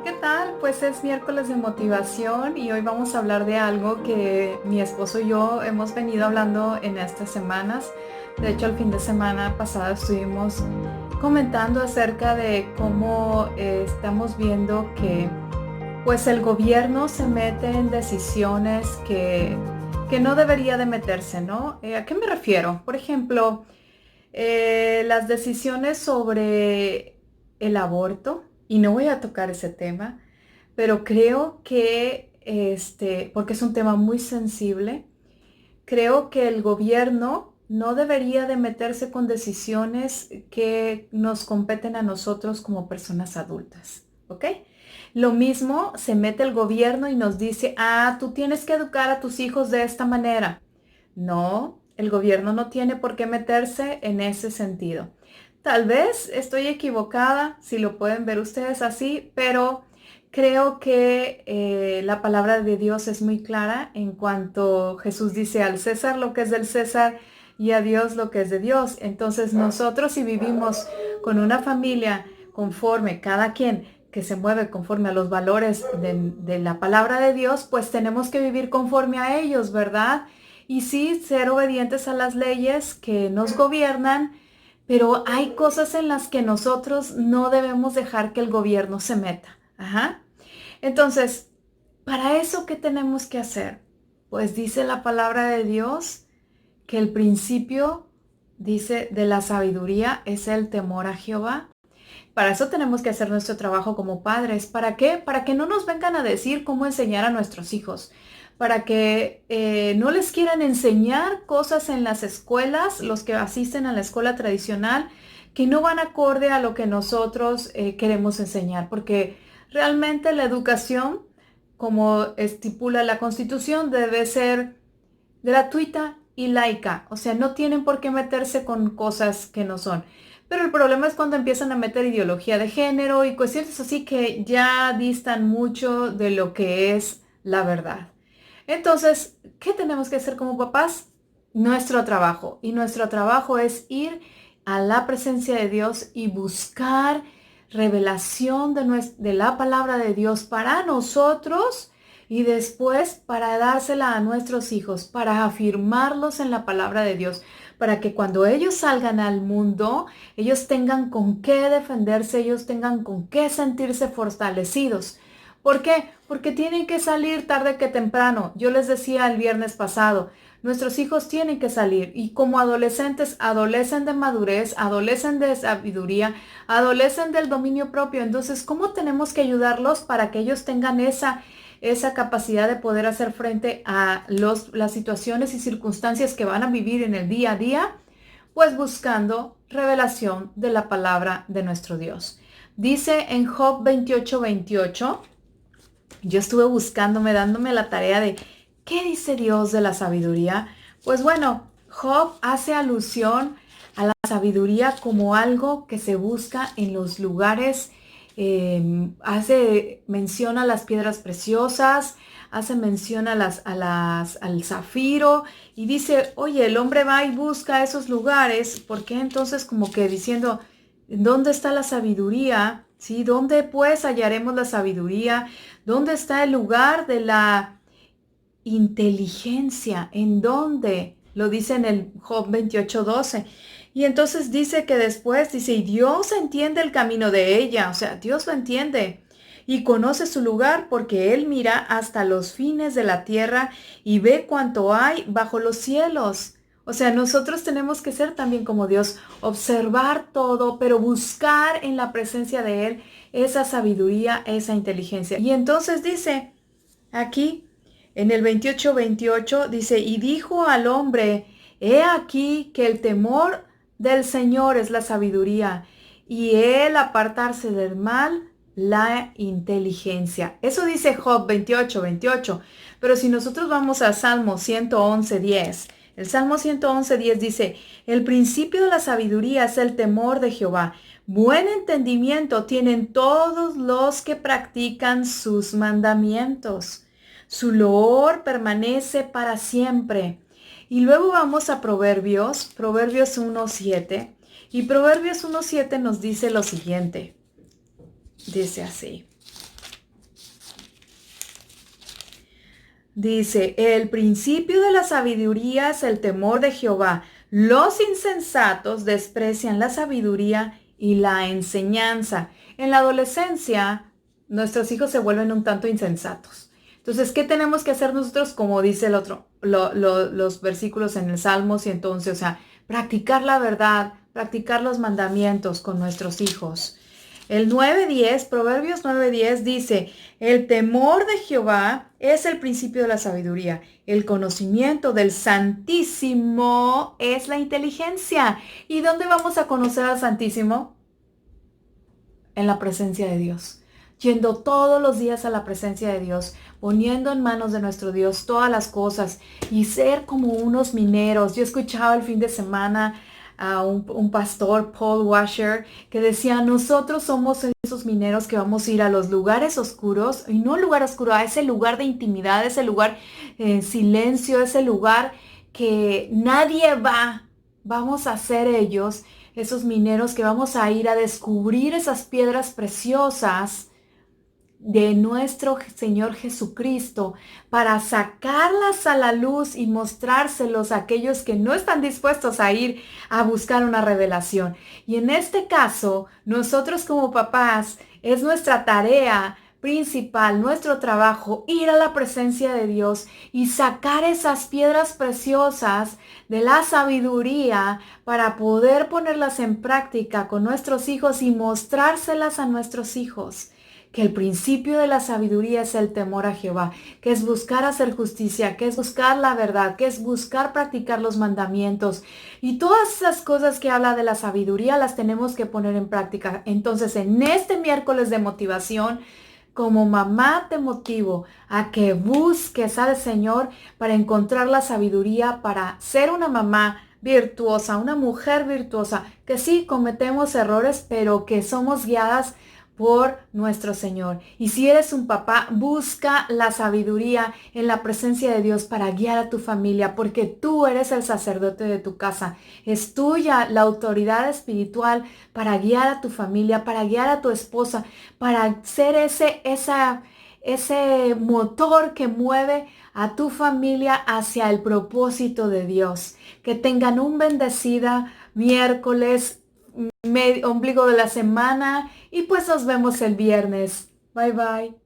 ¿Qué tal? Pues es miércoles de motivación y hoy vamos a hablar de algo que mi esposo y yo hemos venido hablando en estas semanas. De hecho, el fin de semana pasado estuvimos comentando acerca de cómo estamos viendo que pues el gobierno se mete en decisiones que no debería de meterse, ¿no? ¿A qué me refiero? Por ejemplo, las decisiones sobre el aborto, y no voy a tocar ese tema, pero creo que, porque es un tema muy sensible, creo que el gobierno no debería de meterse con decisiones que nos competen a nosotros como personas adultas, ¿ok? Lo mismo se mete el gobierno y nos dice, tú tienes que educar a tus hijos de esta manera. No, el gobierno no tiene por qué meterse en ese sentido. Tal vez estoy equivocada, si lo pueden ver ustedes así, pero creo que la palabra de Dios es muy clara en cuanto Jesús dice al César lo que es del César y a Dios lo que es de Dios. Entonces nosotros si vivimos con una familia conforme, cada quien que se mueve conforme a los valores de la palabra de Dios, pues tenemos que vivir conforme a ellos, ¿verdad? Y sí, ser obedientes a las leyes que nos gobiernan, pero hay cosas en las que nosotros no debemos dejar que el gobierno se meta. Ajá. Entonces, ¿para eso qué tenemos que hacer? Pues dice la palabra de Dios que el principio, dice, de la sabiduría es el temor a Jehová. Para eso tenemos que hacer nuestro trabajo como padres. ¿Para qué? Para que no nos vengan a decir cómo enseñar a nuestros hijos. Para que no les quieran enseñar cosas en las escuelas, los que asisten a la escuela tradicional, que no van acorde a lo que nosotros queremos enseñar. Porque realmente la educación, como estipula la Constitución, debe ser gratuita y laica. O sea, no tienen por qué meterse con cosas que no son. Pero el problema es cuando empiezan a meter ideología de género y cuestiones así que ya distan mucho de lo que es la verdad. Entonces, ¿qué tenemos que hacer como papás? Nuestro trabajo. Y nuestro trabajo es ir a la presencia de Dios y buscar revelación de la palabra de Dios para nosotros y después para dársela a nuestros hijos, para afirmarlos en la palabra de Dios, para que cuando ellos salgan al mundo, ellos tengan con qué defenderse, ellos tengan con qué sentirse fortalecidos. ¿Por qué? Porque tienen que salir tarde que temprano. Yo les decía el viernes pasado, nuestros hijos tienen que salir y como adolescentes adolecen de madurez, adolecen de sabiduría, adolecen del dominio propio. Entonces, ¿cómo tenemos que ayudarlos para que ellos tengan esa capacidad de poder hacer frente a las situaciones y circunstancias que van a vivir en el día a día? Pues buscando revelación de la palabra de nuestro Dios. Dice en Job 28:28, yo estuve buscándome, dándome la tarea de ¿qué dice Dios de la sabiduría? Pues bueno, Job hace alusión a la sabiduría como algo que se busca en los lugares, hace mención a las piedras preciosas, hace mención al zafiro y dice, oye, el hombre va y busca esos lugares, ¿por qué entonces como que diciendo, ¿dónde está la sabiduría? ¿Sí? ¿Dónde pues hallaremos la sabiduría? ¿Dónde está el lugar de la inteligencia? ¿En dónde? Lo dice en el Job 28:12. Y entonces dice que después dice, y Dios entiende el camino de ella, o sea, Dios lo entiende y conoce su lugar porque Él mira hasta los fines de la tierra y ve cuánto hay bajo los cielos. O sea, nosotros tenemos que ser también como Dios, observar todo, pero buscar en la presencia de Él esa sabiduría, esa inteligencia. Y entonces dice aquí, en el 28:28, dice, y dijo al hombre, he aquí que el temor del Señor es la sabiduría, y el apartarse del mal, la inteligencia. Eso dice Job 28:28. Pero si nosotros vamos a Salmo 111:10, el Salmo 111:10 dice, el principio de la sabiduría es el temor de Jehová. Buen entendimiento tienen todos los que practican sus mandamientos. Su loor permanece para siempre. Y luego vamos a Proverbios 1:7. Y Proverbios 1:7 nos dice lo siguiente. Dice así. Dice, el principio de la sabiduría es el temor de Jehová. Los insensatos desprecian la sabiduría y la enseñanza. En la adolescencia, nuestros hijos se vuelven un tanto insensatos. Entonces, ¿qué tenemos que hacer nosotros? Como dice el otro, los versículos en el Salmo 111, o sea, practicar la verdad, practicar los mandamientos con nuestros hijos. El 9:10, Proverbios 9:10 dice, el temor de Jehová es el principio de la sabiduría. El conocimiento del Santísimo es la inteligencia. ¿Y dónde vamos a conocer al Santísimo? En la presencia de Dios. Yendo todos los días a la presencia de Dios, poniendo en manos de nuestro Dios todas las cosas y ser como unos mineros. Yo escuchaba el fin de semana a un pastor, Paul Washer, que decía, nosotros somos esos mineros que vamos a ir a los lugares oscuros, y no un lugar oscuro, a ese lugar de intimidad, ese lugar en silencio, ese lugar que nadie va. Vamos a ser ellos, esos mineros que vamos a ir a descubrir esas piedras preciosas de nuestro Señor Jesucristo para sacarlas a la luz y mostrárselos a aquellos que no están dispuestos a ir a buscar una revelación. Y en este caso, nosotros como papás, es nuestra tarea principal, nuestro trabajo, ir a la presencia de Dios y sacar esas piedras preciosas de la sabiduría para poder ponerlas en práctica con nuestros hijos y mostrárselas a nuestros hijos. Que el principio de la sabiduría es el temor a Jehová, que es buscar hacer justicia, que es buscar la verdad, que es buscar practicar los mandamientos. Y todas esas cosas que habla de la sabiduría las tenemos que poner en práctica. Entonces, en este miércoles de motivación, como mamá te motivo a que busques al Señor para encontrar la sabiduría, para ser una mamá virtuosa, una mujer virtuosa, que sí cometemos errores, pero que somos guiadas por nuestro Señor. Y si eres un papá, busca la sabiduría en la presencia de Dios para guiar a tu familia, porque tú eres el sacerdote de tu casa. Es tuya la autoridad espiritual para guiar a tu familia, para guiar a tu esposa, para ser ese motor que mueve a tu familia hacia el propósito de Dios. Que tengan un bendecida miércoles, ombligo de la semana, y pues nos vemos el viernes. Bye bye.